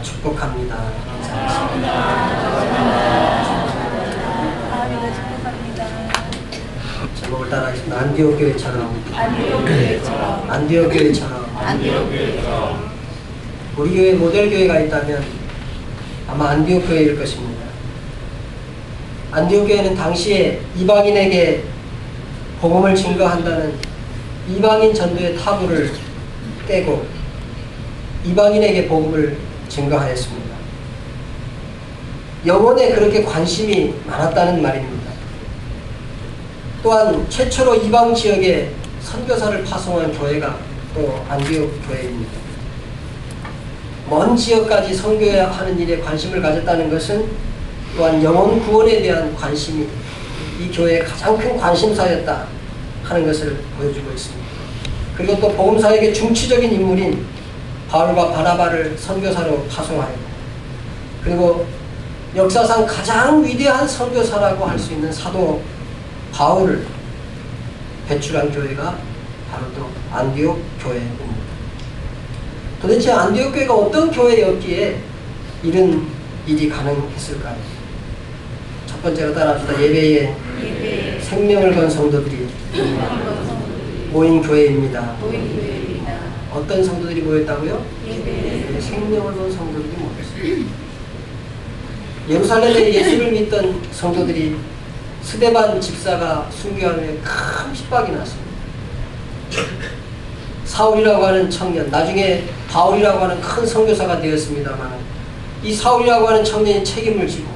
축복합니다. 축복합니다. 제목을 따라하겠습니다. 안디옥 교회처럼. 우리 교회 모델 교회가 있다면 아마 안디옥 교회일 것입니다. 안디옥 교회는 당시에 이방인에게 복음을 증거한다는 이방인 전도의 타부를 깨고 이방인에게 복음을 증거하였습니다. 영혼에 그렇게 관심이 많았다는 말입니다. 또한 최초로 이방 지역에 선교사를 파송한 교회가 또 안디옥 교회입니다. 먼 지역까지 선교하는 일에 관심을 가졌다는 것은 또한 영혼 구원에 대한 관심이 이 교회의 가장 큰 관심사였다 하는 것을 보여주고 있습니다. 그리고 또 복음사역의 중추적인 인물인 바울과 바나바를 선교사로 파송하였고, 그리고 역사상 가장 위대한 선교사라고 할 수 있는 사도 바울을 배출한 교회가 바로 또 안디옥 교회입니다. 도대체 안디옥 교회가 어떤 교회였기에 이런 일이 가능했을까요? 첫 번째로 따라합시다. 예배에 생명을 건 성도들이 모인 교회입니다. 어떤 성도들이 모였다고요? 예배에 생명을 건 성도들이 모였습니다. 예루살렘에 예수를 믿던 성도들이 스데반 집사가 순교함에 큰 핍박이 났습니다. 사울이라고 하는 청년, 나중에 바울이라고 하는 큰 선교사가 되었습니다만, 이 사울이라고 하는 청년이 책임을 지고,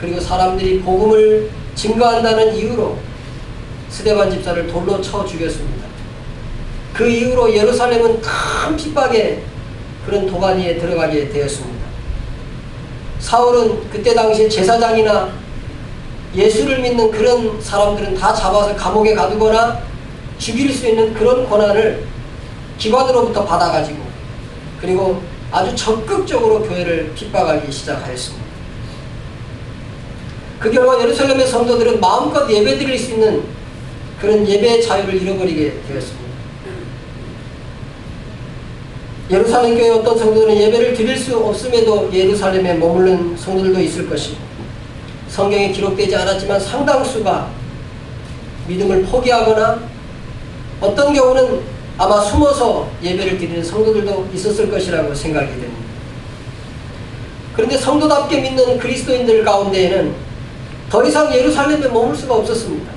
그리고 사람들이 복음을 증거한다는 이유로 스데반 집사를 돌로 쳐 죽였습니다. 그 이후로 예루살렘은 큰 핍박의 그런 도가니에 들어가게 되었습니다. 사울은 그때 당시에 제사장이나 예수를 믿는 그런 사람들은 다 잡아서 감옥에 가두거나 죽일 수 있는 그런 권한을 기관으로부터 받아가지고, 그리고 아주 적극적으로 교회를 핍박하기 시작하였습니다. 그 결과 예루살렘의 성도들은 마음껏 예배드릴 수 있는 그런 예배의 자유를 잃어버리게 되었습니다. 예루살렘 교회 어떤 성도들은 예배를 드릴 수 없음에도 예루살렘에 머무른 성도들도 있을 것이고, 성경에 기록되지 않았지만 상당수가 믿음을 포기하거나 어떤 경우는 아마 숨어서 예배를 드리는 성도들도 있었을 것이라고 생각이 됩니다. 그런데 성도답게 믿는 그리스도인들 가운데에는 더 이상 예루살렘에 머물 수가 없었습니다.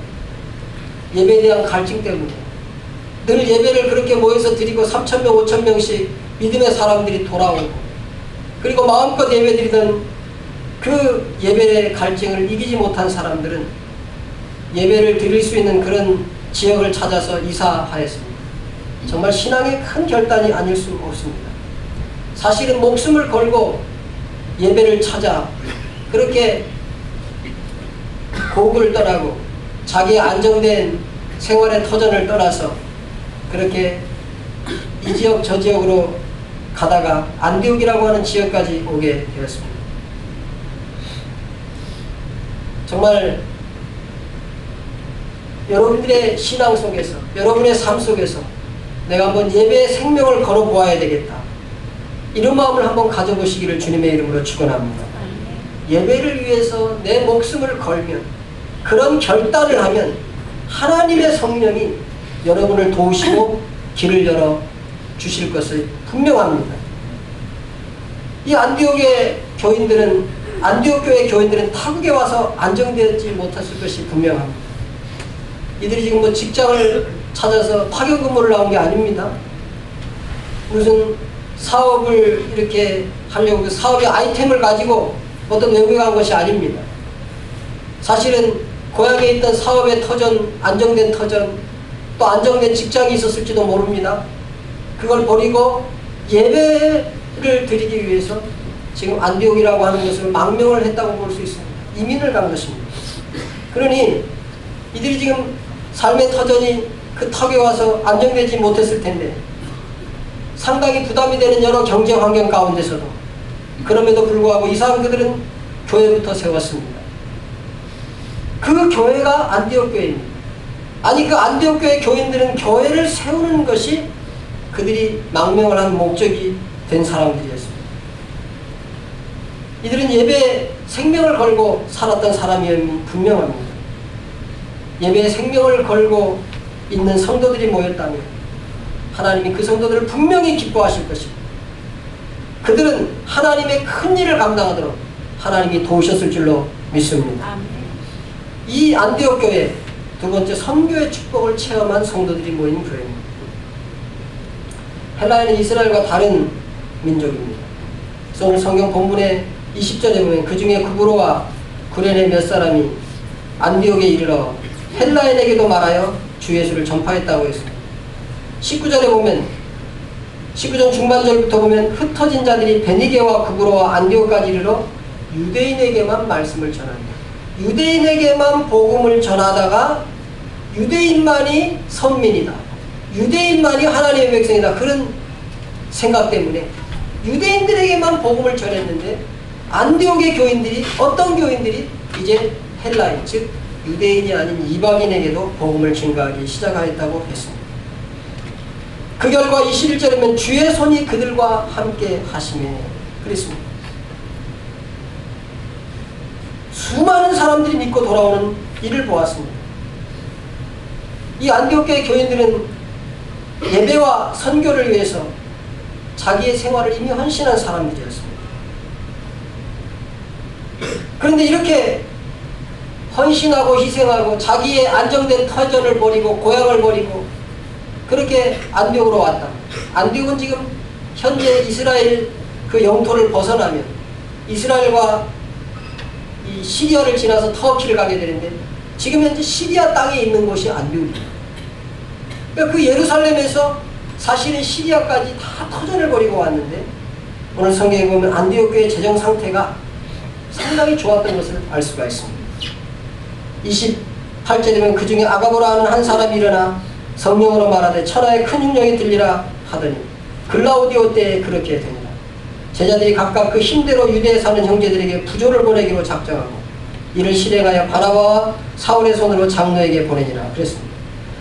예배에 대한 갈증 때문에 늘 예배를 그렇게 모여서 드리고 3,000명, 5,000명씩 믿음의 사람들이 돌아오고, 그리고 마음껏 예배 드리던 그 예배의 갈증을 이기지 못한 사람들은 예배를 드릴 수 있는 그런 지역을 찾아서 이사하였습니다. 정말 신앙의 큰 결단이 아닐 수 없습니다. 사실은 목숨을 걸고 예배를 찾아 그렇게 고국을 떠나고 자기의 안정된 생활의 터전을 떠나서 그렇게 이 지역 저 지역으로 가다가 안디옥이라고 하는 지역까지 오게 되었습니다. 정말 여러분들의 신앙 속에서, 여러분의 삶 속에서 내가 한번 예배의 생명을 걸어보아야 되겠다, 이런 마음을 한번 가져보시기를 주님의 이름으로 축원합니다. 예배를 위해서 내 목숨을 걸면, 그런 결단을 하면 하나님의 성령이 여러분을 도우시고 길을 열어 주실 것을 분명합니다. 이 안디옥의 교인들은, 안디옥 교회 교인들은 타국에 와서 안정되지 못했을 것이 분명합니다. 이들이 지금 뭐 직장을 찾아서 파견 근무를 나온 게 아닙니다. 무슨 사업을 이렇게 하려고 그 사업의 아이템을 가지고 어떤 외국에 간 것이 아닙니다. 사실은 고향에 있던 사업의 터전, 안정된 터전, 또 안정된 직장이 있었을지도 모릅니다. 그걸 버리고 예배를 드리기 위해서 지금 안디옥이라고 하는 것을 망명을 했다고 볼 수 있습니다. 이민을 간 것입니다. 그러니 이들이 지금 삶의 터전이 그 턱에 와서 안정되지 못했을 텐데 상당히 부담이 되는 여러 경제 환경 가운데서도 그럼에도 불구하고 이상한 그들은 교회부터 세웠습니다. 그 교회가 안디옥 교회입니다. 아니, 그 안디옥 교회 교인들은 교회를 세우는 것이 그들이 망명을 한 목적이 된 사람들이었습니다. 이들은 예배에 생명을 걸고 살았던 사람이 분명합니다. 예배에 생명을 걸고 있는 성도들이 모였다면 하나님이 그 성도들을 분명히 기뻐하실 것입니다. 그들은 하나님의 큰 일을 감당하도록 하나님이 도우셨을 줄로 믿습니다. 이 안디옥 교회 두 번째 선교의 축복을 체험한 성도들이 모인 교회입니다. 헬라인은 이스라엘과 다른 민족입니다. 그래서 오늘 성경 본문의 20절에 보면 그 중에 구브로와 구레네 몇 사람이 안디옥에 이르러 헬라인에게도 말하여 주 예수를 전파했다고 했습니다. 19절에 보면 19절 중반절부터 보면 흩어진 자들이 베니게와 구브로와 안디옥까지 이르러 유대인에게만 말씀을 전합니다. 유대인에게만 복음을 전하다가 유대인만이 선민이다. 유대인만이 하나님의 백성이다. 그런 생각 때문에 유대인들에게만 복음을 전했는데 안디옥의 교인들이 어떤 교인들이 이제 헬라인 즉 유대인이 아닌 이방인에게도 복음을 증가하기 시작하였다고 했습니다. 그 결과 21절이면 주의 손이 그들과 함께 하시매 그랬습니다. 수많은 사람들이 믿고 돌아오는 일을 보았습니다. 이 안디옥교의 교인들은 예배와 선교를 위해서 자기의 생활을 이미 헌신한 사람들이었습니다. 그런데 이렇게 헌신하고 희생하고 자기의 안정된 터전을 버리고 고향을 버리고 그렇게 안디옥으로 왔다. 안디옥은 지금 현재 이스라엘 그 영토를 벗어나면 이스라엘과 이 시리아를 지나서 터키를 가게 되는데 지금 현재 시리아 땅에 있는 곳이 안디옥입니다. 그러니까 그 예루살렘에서 사실은 시리아까지 다 터전을 벌이고 왔는데 오늘 성경에 보면 안디옥 교회의 재정 상태가 상당히 좋았던 것을 알 수가 있습니다. 28절이면 그 중에 아가보라 하는 한 사람이 일어나 성령으로 말하되 천하의 큰 흉령이 들리라 하더니 글라우디오 때에 그렇게 되니라. 제자들이 각각 그 힘대로 유대에 사는 형제들에게 부조를 보내기로 작정하고 이를 실행하여 바나바와 사울의 손으로 장로에게 보내니라 그랬습니다.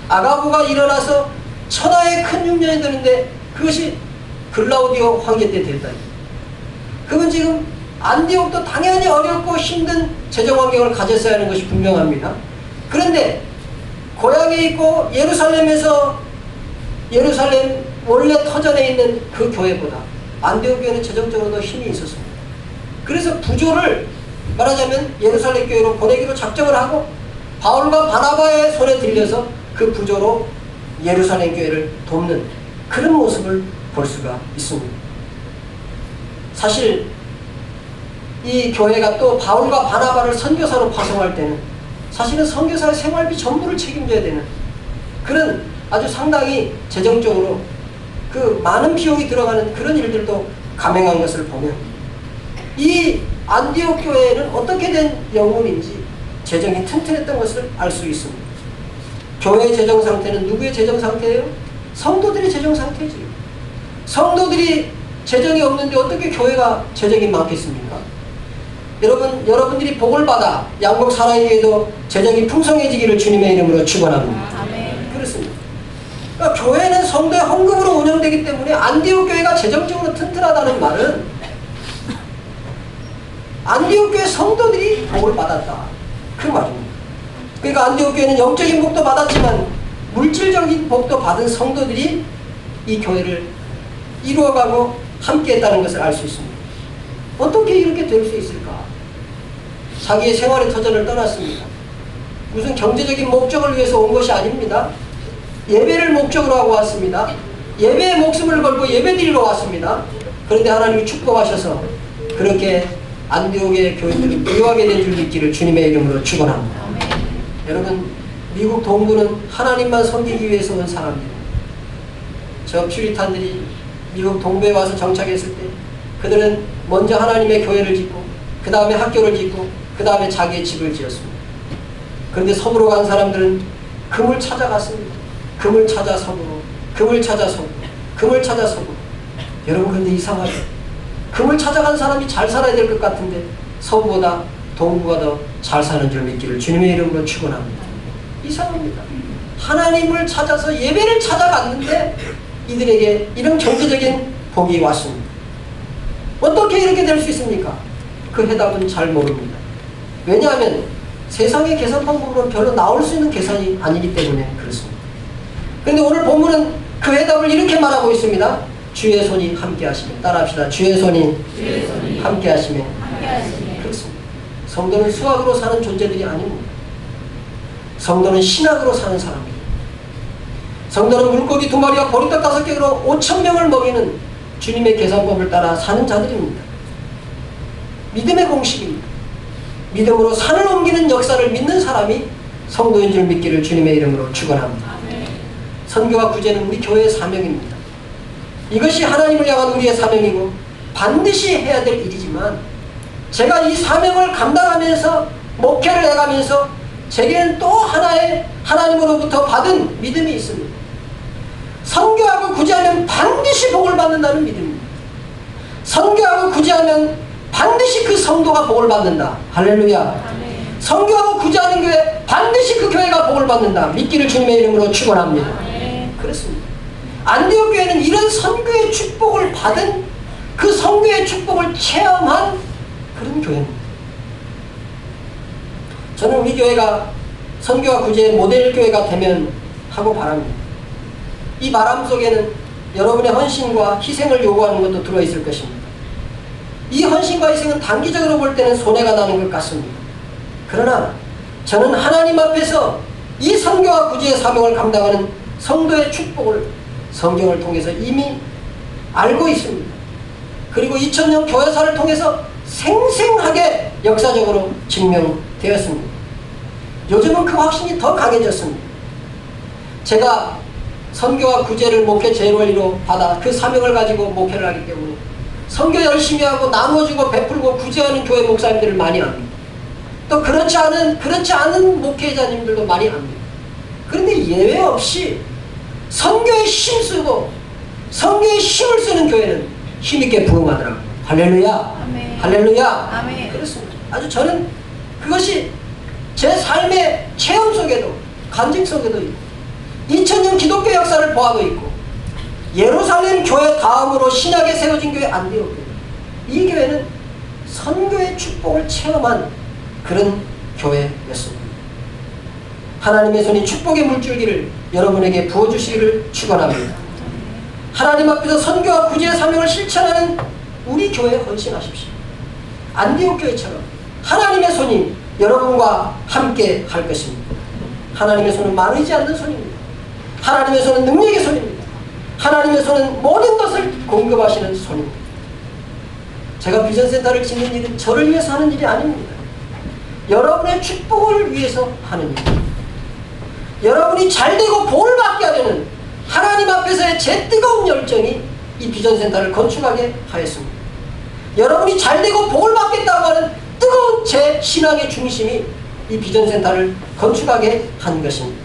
아가보가 일어나서 천하의 큰 흉년이 드는데 그것이 글라우디오 황제 때 됐다. 그건 지금 안디옥도 당연히 어렵고 힘든 재정 환경을 가졌어야 하는 것이 분명합니다. 그런데 고향에 있고 예루살렘에서 예루살렘 원래 터전에 있는 그 교회보다 안디옥 교회는 재정적으로 더 힘이 있었습니다. 그래서 부조를 말하자면 예루살렘 교회로 보내기로 작정을 하고 바울과 바나바의 손에 들려서 그 부조로 예루살렘 교회를 돕는 그런 모습을 볼 수가 있습니다. 사실 이 교회가 또 바울과 바나바를 선교사로 파송할 때는 사실은 선교사의 생활비 전부를 책임져야 되는 그런 아주 상당히 재정적으로 그 많은 비용이 들어가는 그런 일들도 감행한 것을 보면 이 안디옥 교회는 어떻게 된 영혼인지 재정이 튼튼했던 것을 알 수 있습니다. 교회의 재정 상태는 누구의 재정 상태예요? 성도들의 재정 상태지. 성도들이 재정이 없는데 어떻게 교회가 재정이 많겠습니까? 여러분들이 복을 받아 양곡 사랑에게도 재정이 풍성해지기를 주님의 이름으로 축원합니다. 그렇습니다. 그러니까 교회는 성도의 헌금으로 운영되기 때문에 안디옥 교회가 재정적으로 튼튼하다는 말은 안디옥 교회 성도들이 복을 받았다 그 말입니다. 그러니까 안디옥 교회는 영적인 복도 받았지만 물질적인 복도 받은 성도들이 이 교회를 이루어가고 함께했다는 것을 알 수 있습니다. 어떻게 이렇게 될 수 있을까? 자기의 생활의 터전을 떠났습니다. 무슨 경제적인 목적을 위해서 온 것이 아닙니다. 예배를 목적으로 하고 왔습니다. 예배에 목숨을 걸고 예배드리러 왔습니다. 그런데 하나님이 축복하셔서 그렇게 안디옥의 교인들을 미워하게 된 줄 믿기를 주님의 이름으로 축원합니다. 여러분, 미국 동부는 하나님만 섬기기 위해서 온 사람입니다. 저 퓨리탄들이 미국 동부에 와서 정착했을 때 그들은 먼저 하나님의 교회를 짓고 그 다음에 학교를 짓고 그 다음에 자기의 집을 지었습니다. 그런데 서부로 간 사람들은 금을 찾아갔습니다. 금을 찾아 서부로, 금을 찾아 서부, 금을 찾아 서부. 여러분, 그런데 이상하죠? 금을 찾아간 사람이 잘 살아야 될 것 같은데 서부보다 동부가 더 잘 사는 줄 믿기를 주님의 이름으로 축원합니다. 이상합니다. 하나님을 찾아서 예배를 찾아갔는데 이들에게 이런 경제적인 복이 왔습니다. 어떻게 이렇게 될 수 있습니까? 그 해답은 잘 모릅니다. 왜냐하면 세상의 계산 방법으로는 별로 나올 수 있는 계산이 아니기 때문에 그렇습니다. 그런데 오늘 본문은 그 해답을 이렇게 말하고 있습니다. 주의 손이 함께 하시며. 따라합시다. 주의 손이 함께 하시며. 그렇습니다. 성도는 수학으로 사는 존재들이 아닙니다. 성도는 신학으로 사는 사람입니다. 성도는 물고기 2마리와 보리떡 5개로 5,000명을 먹이는 주님의 계산법을 따라 사는 자들입니다. 믿음의 공식입니다. 믿음으로 산을 옮기는 역사를 믿는 사람이 성도인 줄 믿기를 주님의 이름으로 축원합니다. 선교와 구제는 우리 교회의 사명입니다. 이것이 하나님을 향한 우리의 사명이고 반드시 해야 될 일이지만 제가 이 사명을 감당하면서 목회를 해가면서 제게는 또 하나의 하나님으로부터 받은 믿음이 있습니다. 선교하고 구제하면 반드시 복을 받는다는 믿음입니다. 선교하고 구제하면 반드시 그 성도가 복을 받는다. 할렐루야. 선교하고 구제하는 교회 반드시 그 교회가 복을 받는다. 믿기를 주님의 이름으로 축원합니다. 그렇습니다. 안디옥 교회는 이런 선교의 축복을 받은 그 선교의 축복을 체험한 그런 교회입니다. 저는 우리 교회가 선교와 구제의 모델 교회가 되면 하고 바랍니다. 이 바람 속에는 여러분의 헌신과 희생을 요구하는 것도 들어있을 것입니다. 이 헌신과 희생은 단기적으로 볼 때는 손해가 나는 것 같습니다. 그러나 저는 하나님 앞에서 이 선교와 구제의 사명을 감당하는 성도의 축복을 성경을 통해서 이미 알고 있습니다. 그리고 2000년 교회사를 통해서 생생하게 역사적으로 증명되었습니다. 요즘은 그 확신이 더 강해졌습니다. 제가 선교와 구제를 목회 제원리로 받아 그 사명을 가지고 목회를 하기 때문에 선교 열심히 하고 나눠주고 베풀고 구제하는 교회 목사님들을 많이 압니다. 또 그렇지 않은 목회자님들도 많이 압니다. 그런데 예외 없이 선교에 힘쓰고 선교에 힘을 쓰는 교회는 힘있게 부흥하더라고요. 할렐루야. 아멘. 할렐루야. 아멘. 그렇습니다. 아주 저는 그것이 제 삶의 체험 속에도 간증 속에도 있고 2000년 기독교 역사를 보아도 있고 예루살렘 교회 다음으로 신약에 세워진 교회 안디옥 교회, 이 교회는 선교의 축복을 체험한 그런 교회였습니다. 하나님의 손이 축복의 물줄기를 여러분에게 부어주시기를 축원합니다. 하나님 앞에서 선교와 구제의 사명을 실천하는 우리 교회에 헌신하십시오. 안디옥 교회처럼 하나님의 손이 여러분과 함께 할 것입니다. 하나님의 손은 마르지 않는 손입니다. 하나님의 손은 능력의 손입니다. 하나님의 손은 모든 것을 공급하시는 손입니다. 제가 비전센터를 짓는 일은 저를 위해서 하는 일이 아닙니다. 여러분의 축복을 위해서 하는 일입니다. 여러분이 잘되고 복을 받게 하려는 하나님 앞에서의 제 뜨거운 열정이 이 비전센터를 건축하게 하였습니다. 여러분이 잘되고 복을 받겠다고 하는 뜨거운 제 신앙의 중심이 이 비전센터를 건축하게 한 것입니다.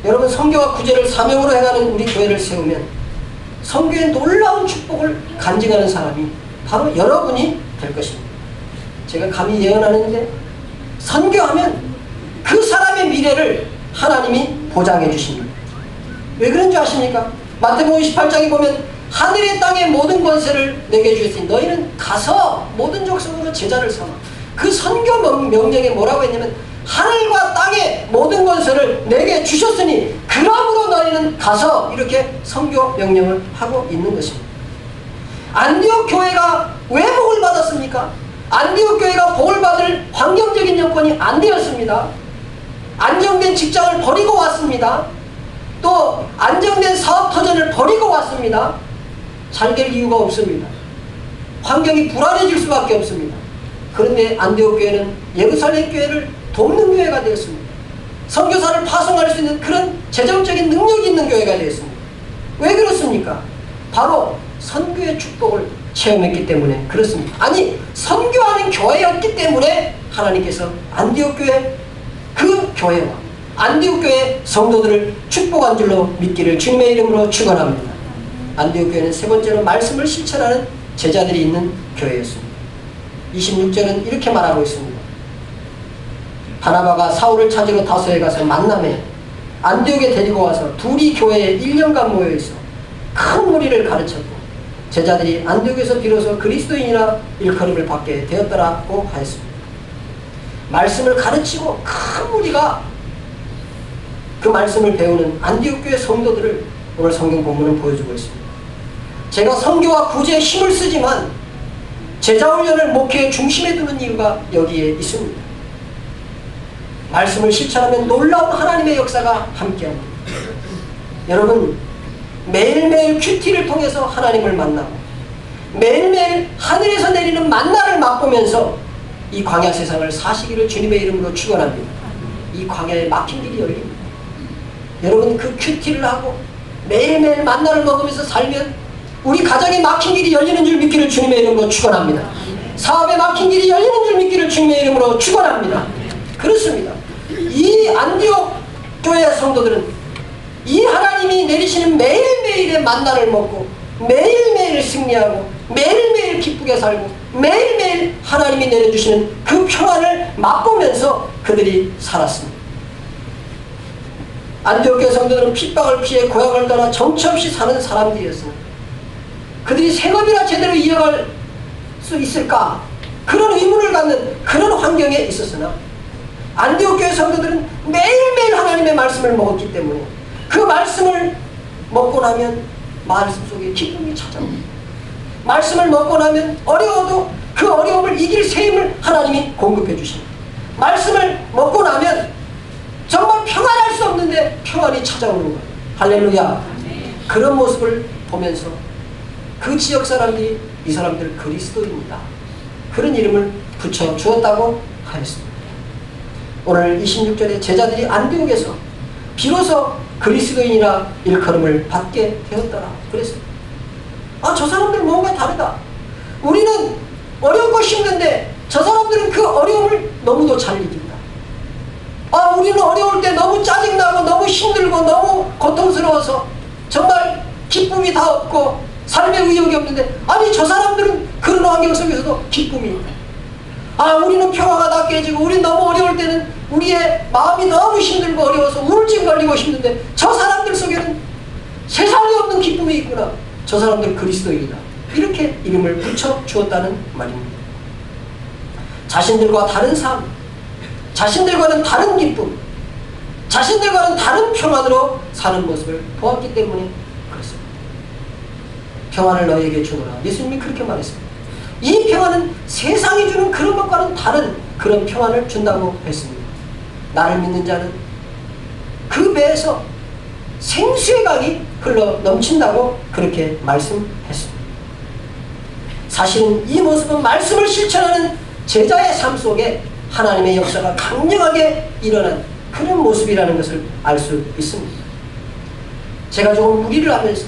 여러분, 선교와 구제를 사명으로 행하는 우리 교회를 세우면 선교의 놀라운 축복을 간증하는 사람이 바로 여러분이 될 것입니다. 제가 감히 예언하는데 선교하면 그 사람의 미래를 하나님이 보장해 주십니다. 왜 그런 줄 아십니까? 마태복음 28장에 보면 하늘의 땅의 모든 권세를 내게 주셨으니 너희는 가서 모든 족속으로 제자를 삼아. 그 선교 명령에 뭐라고 했냐면 하늘과 땅의 모든 권세를 내게 주셨으니 그러므로 너희는 가서, 이렇게 선교 명령을 하고 있는 것입니다. 안디옥 교회가 왜 복을 받았습니까? 안디옥 교회가 복을 받을 환경적인 여건이 안 되었습니다. 안정된 직장을 버리고 왔습니다. 또 안정된 사업 터전을 버리고 왔습니다. 잘 될 이유가 없습니다. 환경이 불안해질 수밖에 없습니다. 그런데 안디옥 교회는 예루살렘 교회를 돕는 교회가 되었습니다. 선교사를 파송할 수 있는 그런 재정적인 능력이 있는 교회가 되었습니다. 왜 그렇습니까? 바로 선교의 축복을 체험했기 때문에 그렇습니다. 아니, 선교하는 교회였기 때문에 하나님께서 안디옥 교회, 그 교회와 안디옥 교회 성도들을 축복한 줄로 믿기를 주님의 이름으로 축원합니다. 안디옥 교회는 세 번째로 말씀을 실천하는 제자들이 있는 교회였습니다. 26절은 이렇게 말하고 있습니다. 바나바가 사울을 찾으러 다소에 가서 만남에 안디옥에 데리고 와서 둘이 교회에 1년간 모여있어 큰 무리를 가르쳤고 제자들이 안디옥에서 비로소 그리스도인이라 일컬음을 받게 되었더라고 하였습니다. 말씀을 가르치고 큰 무리가 그 말씀을 배우는 안디옥 교회 성도들을 오늘 성경 본문은 보여주고 있습니다. 제가 선교와 구제에 힘을 쓰지만 제자훈련을 목회의 중심에 두는 이유가 여기에 있습니다. 말씀을 실천하면 놀라운 하나님의 역사가 함께합니다. 여러분, 매일매일 큐티를 통해서 하나님을 만나고 매일매일 하늘에서 내리는 만나를 맛보면서 이 광야 세상을 사시기를 주님의 이름으로 축원합니다. 이 광야에 막힌 길이 열립니다. 여러분, 그 큐티를 하고 매일매일 만나를 먹으면서 살면 우리 가정에 막힌 길이 열리는 줄 믿기를 주님의 이름으로 축원합니다. 사업에 막힌 길이 열리는 줄 믿기를 주님의 이름으로 축원합니다. 그렇습니다. 이 안디옥 교회 성도들은 이 하나님이 내리시는 매일매일의 만나를 먹고 매일매일 승리하고 매일매일 기쁘게 살고 매일매일 하나님이 내려주시는 그 평안을 맛보면서 그들이 살았습니다. 안디옥 교회 성도들은 핍박을 피해 고향을 떠나 정처 없이 사는 사람들이었습니다. 그들이 생업이나 제대로 이어갈 수 있을까? 그런 의문을 갖는 그런 환경에 있었으나 안디옥 교회 성도들은 매일매일 하나님의 말씀을 먹었기 때문에 그 말씀을 먹고 나면 말씀 속에 기쁨이 찾아옵니다. 말씀을 먹고 나면 어려워도 그 어려움을 이길 새 힘을 하나님이 공급해 주십니다. 말씀을 먹고 나면 정말 평안할 수 없는데 평안이 찾아오는 거예요. 할렐루야. 그런 모습을 보면서 그 지역 사람들이 이 사람들 그리스도입니다. 그런 이름을 붙여 주었다고 하였습니다. 오늘 26절에 제자들이 안디옥에서 비로소 그리스도인이라 일컬음을 받게 되었더라 그랬습니다. 저 사람들 뭔가 다르다. 우리는 어려운 거 힘든데 저 사람들은 그 어려움을 너무도 잘 이긴다. 우리는 어려울 때 너무 짜증나고 너무 힘들고 너무 고통스러워서 정말 기쁨이 다 없고 삶의 의욕이 없는데 아니 저 사람들은 그런 환경 속에서도 기쁨이 있다. 우리는 평화가 다 깨지고 우리는 너무 어려울 때는 우리의 마음이 너무 힘들고 어려워서 우울증 걸리고 힘든데 저 사람들 속에는 세상에 없는 기쁨이 있구나. 저 사람들 그리스도인이다. 이렇게 이름을 붙여 주었다는 말입니다. 자신들과 다른 삶, 자신들과는 다른 기쁨, 자신들과는 다른 평안으로 사는 모습을 보았기 때문에 그렇습니다. 평안을 너희에게 주노라. 예수님이 그렇게 말했습니다. 이 평안은 세상이 주는 그런 것과는 다른 그런 평안을 준다고 했습니다. 나를 믿는 자는 그 배에서 생수의 강이 흘러 넘친다고 그렇게 말씀했습니다. 사실은 이 모습은 말씀을 실천하는 제자의 삶 속에 하나님의 역사가 강력하게 일어난 그런 모습이라는 것을 알 수 있습니다. 제가 조금 무리를 하면서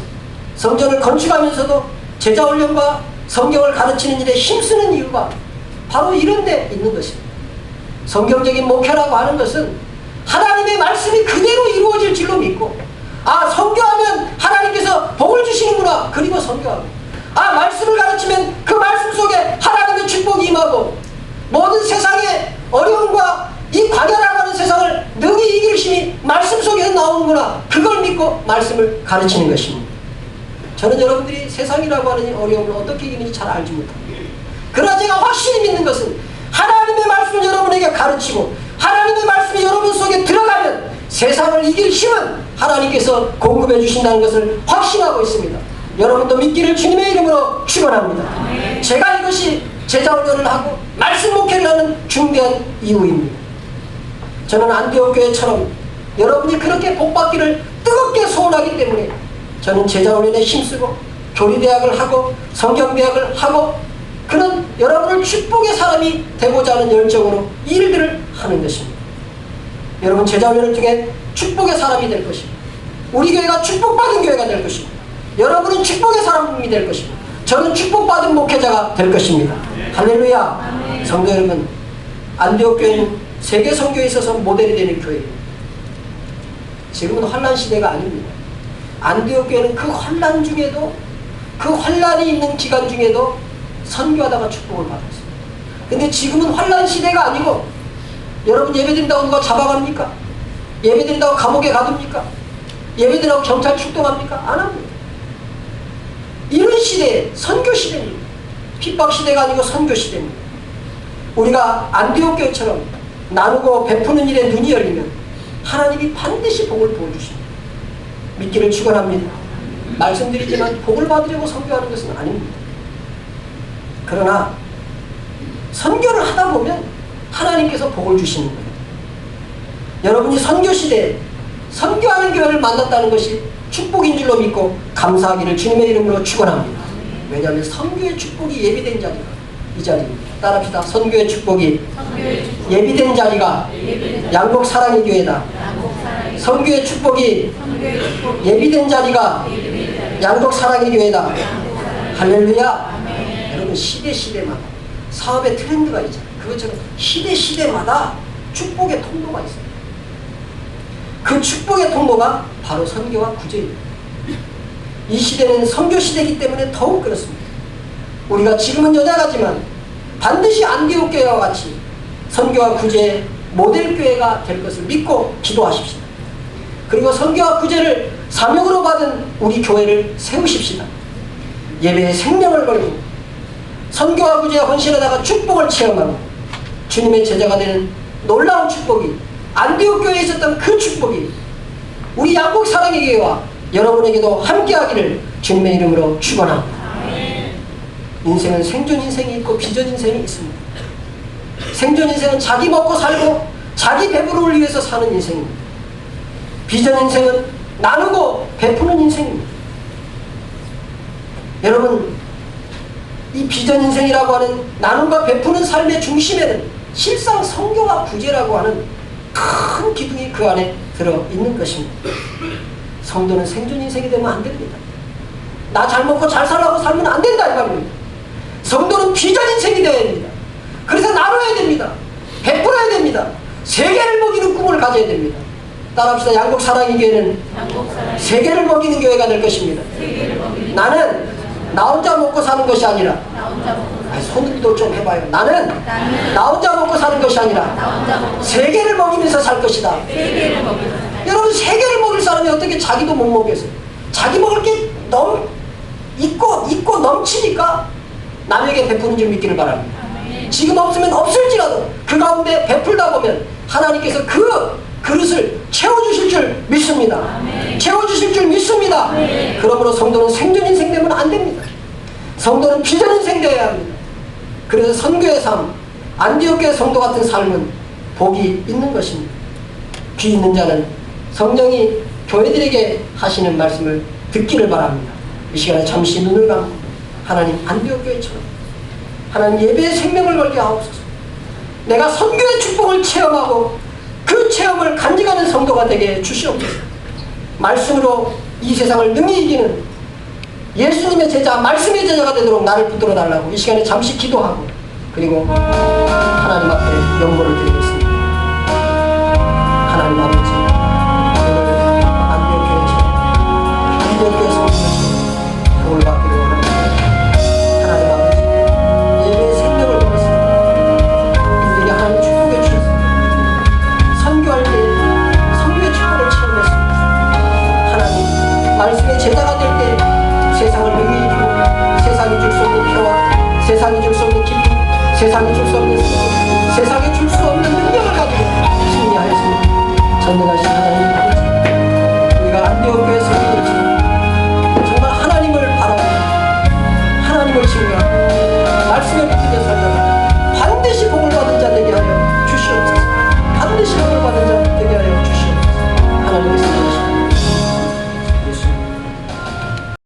성전을 건축하면서도 제자훈련과 성경을 가르치는 일에 힘쓰는 이유가 바로 이런 데 있는 것입니다. 성경적인 목회라고 하는 것은 하나님의 말씀이 그대로 이루어질 줄로 믿고 선교하면 하나님께서 복을 주시는구나. 그리고 선교하고 말씀을 가르치면 그 말씀 속에 하나님의 축복이 임하고 모든 세상의 어려움과 이 광야라고 하는 세상을 능히 이길 힘이 말씀 속에서 나오는구나. 그걸 믿고 말씀을 가르치는 것입니다. 저는 여러분들이 세상이라고 하는 어려움을 어떻게 이기는지 잘 알지 못합니다. 그러나 제가 확실히 믿는 것은 하나님의 말씀을 여러분에게 가르치고 하나님의 말씀이 여러분 속에 들어가면 세상을 이길 힘은 하나님께서 공급해 주신다는 것을 확신하고 있습니다. 여러분도 믿기를 주님의 이름으로 축원합니다. 제가 이것이 제자훈련을 하고 말씀 목회를 하는 중대한 이유입니다. 저는 안디옥 교회처럼 여러분이 그렇게 복받기를 뜨겁게 소원하기 때문에 저는 제자훈련에 힘쓰고 교리대학을 하고 성경대학을 하고 그런 여러분을 축복의 사람이 되고자 하는 열정으로 일들을 하는 것입니다. 여러분 제자훈련을 통해 축복의 사람이 될 것입니다. 우리 교회가 축복받은 교회가 될 것입니다. 여러분은 축복의 사람이 될 것입니다. 저는 축복받은 목회자가 될 것입니다. 할렐루야. 성도 여러분, 안디옥 교회는 세계 선교에 있어서 모델이 되는 교회입니다. 지금은 환난 시대가 아닙니다. 안디옥 교회는 그 환난 중에도 그 환난이 있는 기간 중에도 선교하다가 축복을 받았습니다. 근데 지금은 환난 시대가 아니고 여러분 예배드린다고 누가 잡아갑니까? 예배드린다고 감옥에 가둡니까? 예배드린다고 경찰 출동합니까? 안 합니다. 이런 이런 시대에 선교 시대입니다. 핍박 시대가 아니고 선교 시대입니다. 우리가 안디옥 교회처럼 나누고 베푸는 일에 눈이 열리면 하나님이 반드시 복을 부어주십니다. 믿기를 축원합니다. 말씀드리지만 복을 받으려고 선교하는 것은 아닙니다. 그러나 선교를 하다 보면 하나님께서 복을 주시는 거예요. 여러분이 선교 시대에 선교하는 교회를 만났다는 것이 축복인 줄로 믿고 감사하기를 주님의 이름으로 축원합니다. 왜냐하면 선교의 축복이 예비된 자리가 이 자리입니다. 따라합시다. 선교의 축복이 예비된 자리가 양곡 사랑의 교회다. 선교의 축복이 예비된 자리가 양곡 사랑의 교회다. 할렐루야. 여러분 시대마다 사업의 트렌드가 있잖아요. 그것처럼 시대마다 축복의 통로가 있어요. 그 축복의 통로가 바로 선교와 구제입니다. 이 시대는 선교 시대이기 때문에 더욱 그렇습니다. 우리가 지금은 연약하지만 반드시 안디옥 교회와 같이 선교와 구제의 모델 교회가 될 것을 믿고 기도하십시다. 그리고 선교와 구제를 사명으로 받은 우리 교회를 세우십시다. 예배에 생명을 걸고 선교와 구제에 헌신하다가 축복을 체험하고 주님의 제자가 되는 놀라운 축복이 안디옥 교회에 있었던 그 축복이 우리 양곡 사랑의 교회와 여러분에게도 함께하기를 주님의 이름으로 축원합니다. 인생은 생존 인생이 있고 비전 인생이 있습니다. 생존 인생은 자기 먹고 살고 자기 배부름을 위해서 사는 인생입니다. 비전 인생은 나누고 베푸는 인생입니다. 여러분, 이 비전 인생이라고 하는 나눔과 베푸는 삶의 중심에는 실상 선교와 구제라고 하는 큰 기둥이 그 안에 들어있는 것입니다. 성도는 생존 인생이 되면 안 됩니다. 나 잘 먹고 잘 살라고 살면 안 된다 이 말입니다. 성도는 비전 인생이 되어야 됩니다. 그래서 나눠야 됩니다. 베풀어야 됩니다. 세계를 먹이는 꿈을 가져야 됩니다. 따라합시다. 양곡 사랑의 교회는 세계를 먹이는 교회가 될 것입니다. 나는 나 혼자 먹고 사는 것이 아니라 손들도 좀 해봐요. 나는 나 혼자 먹고 사는 것이 아니라 세계를 먹이면서 살 것이다. 여러분, 세계를 먹일 사람이 어떻게 자기도 못 먹겠어요? 자기 먹을 게 있고 넘치니까 남에게 베푸는 줄 믿기를 바랍니다. 지금 없으면 없을지라도 그 가운데 베풀다 보면 하나님께서 그 그릇을 채워주실 줄 믿습니다. 채워주실 줄 믿습니다. 그러므로 성도는 생존 인생 되면 안 됩니다. 성도는 비전 인생 되어야 합니다. 그래서 선교의 삶, 안디옥 교회 성도 같은 삶은 복이 있는 것입니다. 귀 있는 자는 성령이 교회들에게 하시는 말씀을 듣기를 바랍니다. 이 시간에 잠시 눈을 감고 하나님, 안디옥 교회처럼 하나님 예배의 생명을 걸게 하옵소서. 내가 선교의 축복을 체험하고 그 체험을 간직하는 성도가 되게 주시옵소서. 말씀으로 이 세상을 능히 이기는 예수님의 제자, 말씀의 제자가 되도록 나를 붙들어 달라고 이 시간에 잠시 기도하고 그리고 하나님 앞에 영광을 드리겠습니다. 하나님 아버지, 오늘 안디옥 교회처럼 안디옥 교회 성도들처럼 복을 받기를 원합니다. 하나님 아버지, 예배의 생명을 보냈습니다. 이들이 하나님 축복해 주셨습니다. 선교할 때 선교의 축복을 체험했습니다. 하나님, 말씀의 제자가 될 때 세상을 능히 이기고 세상이 줄 수 없는 평화, 세상이 줄 수 없는 기쁨, 세상이 줄 수 없는 세상에 줄 수 없는 능력을 가지고 승리하였습니다. 전능하신